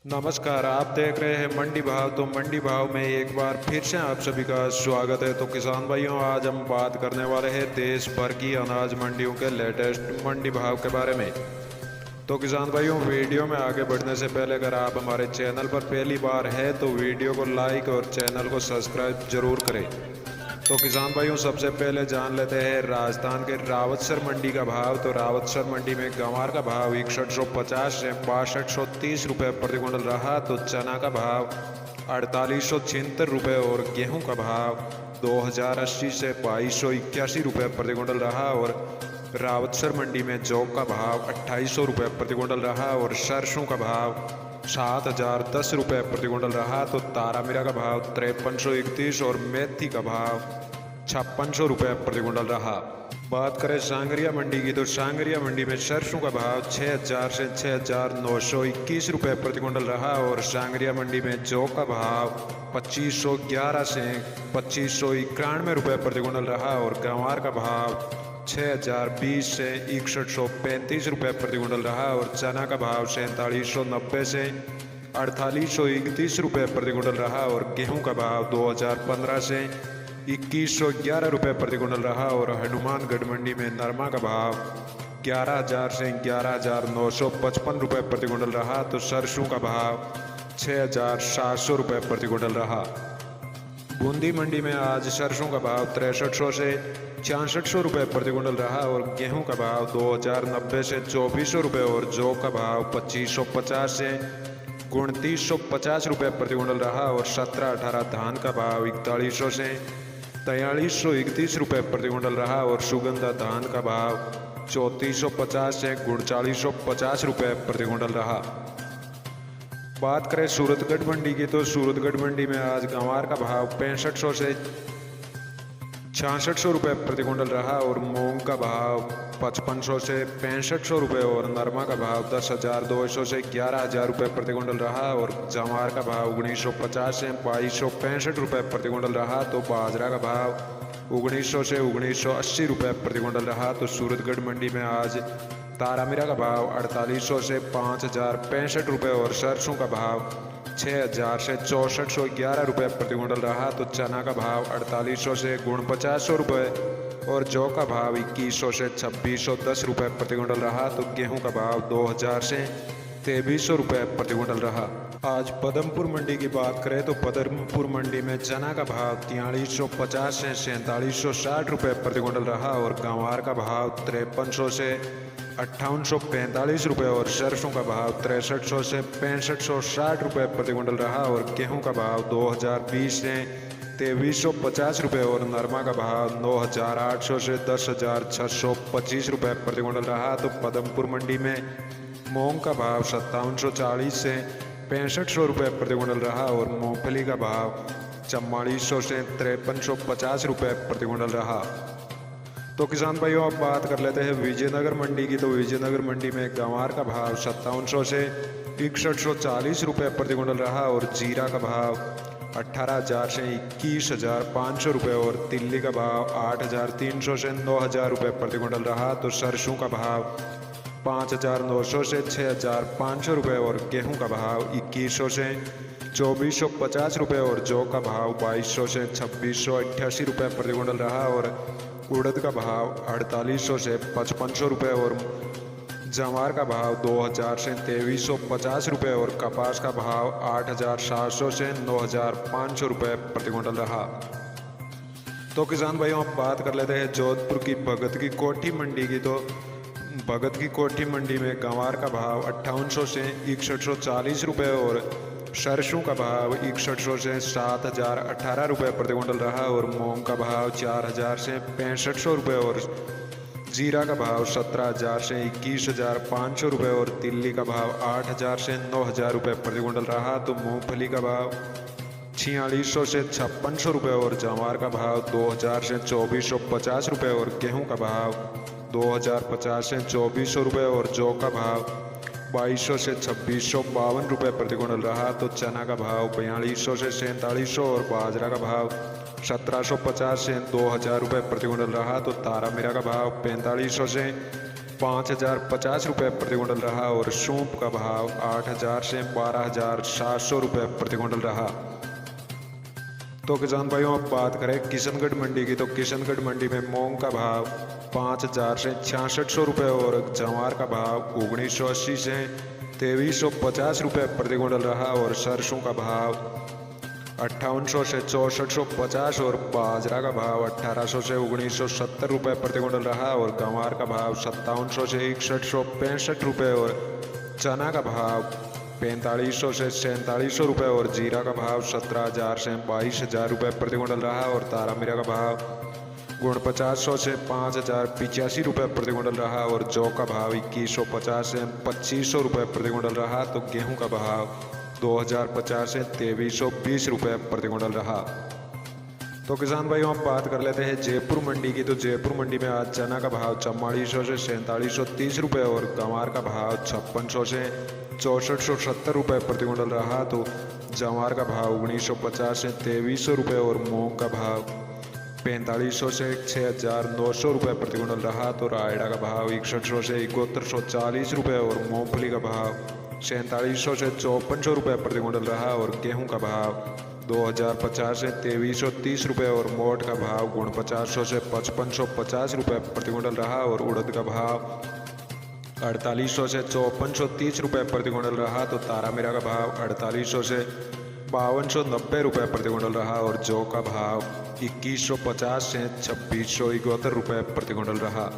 नमस्कार, आप देख रहे हैं मंडी भाव। तो मंडी भाव में एक बार फिर से आप सभी का स्वागत है। तो किसान भाइयों, आज हम बात करने वाले हैं देश भर की अनाज मंडियों के लेटेस्ट मंडी भाव के बारे में। तो किसान भाइयों, वीडियो में आगे बढ़ने से पहले अगर आप हमारे चैनल पर पहली बार है तो वीडियो को लाइक और चैनल को सब्सक्राइब जरूर करें। तो किसान भाइयों, सबसे पहले जान लेते हैं राजस्थान के रावतसर मंडी का भाव। तो रावतसर मंडी में गंवार का भाव 6150 से 6230 रुपये प्रति क्विंटल रहा। तो चना का भाव 4876 रुपये और गेहूं का भाव 2080 से 2281 रुपये प्रति क्विंटल रहा। और रावतसर मंडी में जौ का भाव 2800 रुपये प्रति क्विंटल रहा और सरसों का भाव 7010 रुपये प्रति क्विंटल रहा। तो तारामीरा का भाव 5331 और मेथी का भाव 5600 रुपये प्रति क्विंटल रहा। बात करें सांगरिया मंडी की, तो सांगरिया मंडी में सरसों का भाव 6000 से 6921 रुपये प्रति क्विंटल रहा। और सांगरिया मंडी में जौ का भाव 2511 से 2591 रुपये प्रति क्विंटल रहा। और गंवार का भाव 6020 से 6135 रुपये प्रति क्विंटल रहा। और चना का भाव 4790 से 4831 रुपये प्रति क्विंटल रहा। और गेहूं का भाव 2015 से 2111 रुपये प्रति क्विंटल रहा। और हनुमानगढ़ मंडी में नरमा का भाव 11000 से 11955 रुपये प्रति क्विंटल रहा। तो सरसों का भाव 6700 रुपये प्रति क्विंटल रहा। बूंदी मंडी में आज सरसों का भाव 6300 से 6600 रुपये प्रति क्विंटल रहा। और गेहूं का भाव 2090 से 2400 रुपये और जौ का भाव 2550 से 2950 रुपये प्रति क्विंटल रहा। और 17-18 धान का भाव 4100 से 4331 रुपये प्रति क्विंटल रहा। और सुगंधा धान का भाव 3450 से 3950 रुपये प्रति क्विंटल रहा। बात करें सूरतगढ़ मंडी की, तो सूरतगढ़ मंडी में आज गंवार का भाव 6500 से 6600 रुपये प्रति क्विंटल रहा। और मूंग का भाव 5500 से 6500 रुपये और नरमा का भाव 10,200 से 11,000 रुपये प्रति क्विंटल रहा। और जवार का भाव 1950 से 2265 रुपये प्रति क्विंटल रहा। तो बाजरा का भाव 1900 से 1980 रुपये प्रति क्विंटल रहा। तो सूरतगढ़ मंडी में आज तारामीरा का भाव 4800 से 5065 रुपये और सरसों का भाव 6000 से 6411 रुपये प्रति क्विंटल रहा। तो चना का भाव 4800 से 4900 रुपये और जौ का भाव 2100 से 2610 रुपये प्रति क्विंटल रहा। तो गेहूं का भाव 2000 से 2300 रुपये प्रति क्विंटल रहा। आज पदमपुर मंडी की बात करें तो पदमपुर मंडी में चना का भाव 4350 से 4760 रुपये प्रति क्विंटल रहा। और गंवार का भाव 5300 से 5845 रुपये और सरसों का भाव 6300 से 6560 रुपये प्रति क्विंटल रहा। और गेहूं का भाव 2020 से 2350 रुपये और नरमा का भाव 9800 से 10,625 रुपये प्रति क्विंटल रहा। तो पदमपुर मंडी में मूंग का भाव 5740 से 6500 रुपये प्रति क्विंटल रहा। और मूंगफली का भाव 4400 से 5350 रुपये प्रति क्विंटल रहा। तो किसान भाइयों, अब बात कर लेते हैं विजयनगर मंडी की। तो विजयनगर मंडी में गंवार का भाव 5700 से 6140 रुपये प्रति क्विंटल रहा। और जीरा का भाव 18,000 से 21,500 रुपये और तिल्ली का भाव 8,300 से 9,000 रुपये प्रति क्विंटल रहा। तो सरसों का भाव 5,900 से 6,500 रुपये और गेहूं का भाव 2100 से 2450 रुपये और जौ का भाव 2200 से 2688 रुपये प्रति क्विंटल रहा। और उड़द का भाव 4800 से 5500 रुपये और जवार का भाव 2000 से 2350 रुपये और कपास का भाव 8700 से 9500 रुपये प्रति क्विंटल रहा। तो किसान भाइयों, अब बात कर लेते हैं जोधपुर की भगत की कोठी मंडी की। तो भगत की कोठी मंडी में गंवार का भाव 5800 से 6140 रुपये और सरसों का भाव 6100 से 7018 रुपये प्रति क्विंटल रहा। और मूंग का भाव 4000 से 6500 रुपये और जीरा का भाव 17,000 से 21,500 रुपये और तिल्ली का भाव 8,000 से 9,000 रुपये प्रति क्विंटल रहा। तो मूंगफली का भाव 4600 से 5600 रुपये और जवार का भाव 2000 से 2450 रुपये और गेहूं का भाव 2050 से 2400 रुपये और जौ का भाव 2200 से 2652 रुपये प्रति क्विंटल रहा। तो चना का भाव 4200 से 4700 और बाजरा का भाव 1750 से 2000 रुपये प्रति क्विंटल रहा। तो तारामीरा का भाव 4500 से 5,050 रुपये प्रति क्विंटल रहा और सौंफ का भाव 8,000 से 12,700 रुपये प्रति क्विंटल रहा। तो किसान भाइयों अब बात करें किशनगढ़ मंडी की, तो किशनगढ़ मंडी में मूंग का भाव 5,000 से 6,600 रुपये और जवार का भाव 1,980 से 2,350 रुपये प्रति क्विंटल रहा और सरसों का भाव 5,800 से 6,450 और बाजरा का भाव 1,800 से 1,970 रुपये प्रति क्विंटल रहा और गंवार का भाव 5,700 से 6,165 रुपये और चना का भाव 4,500 से 4,4700 रुपये और जीरा का भाव 17,000 से 22,000 रुपये प्रति क्विंटल रहा और तारा मीरा का भाव 4,500 से 5,085 रुपये प्रति क्विंटल रहा और जौ का भाव 2,150 से 2,500 रुपये प्रति क्विंटल रहा। तो गेहूं का भाव 2,050 से 2,320 रुपये प्रति क्विंटल रहा। तो किसान भाइयों अब बात कर लेते हैं जयपुर मंडी की, तो जयपुर मंडी में आज चना का भाव 4400 से 4730 रुपये और गंवार का भाव 5600 से 6470 रुपये प्रति क्विंटल रहा। तो जवार का भाव 1,950 से 2,300 रुपये और मूंग का भाव 4,500 से 6,900 रुपये प्रति क्विंटल रहा। तो रायड़ा का भाव 6100 से 7,140 रुपये और मूंगफली का भाव 4,700 से 5,400 रुपये प्रति क्विंटल रहा और गेहूं का भाव 2,050 से 2,330 रुपये और मोट का भाव 4,500 से 5,550 रुपये प्रति क्विंटल रहा और उड़द का भाव 4,800 से 5,430 रुपये प्रति क्विंटल रहा। तो तारा मीरा का भाव 4,800 से 5,290 रुपये प्रति क्विंटल रहा और जौ का भाव 2,150 से 2,671 रुपये प्रति क्विंटल रहा।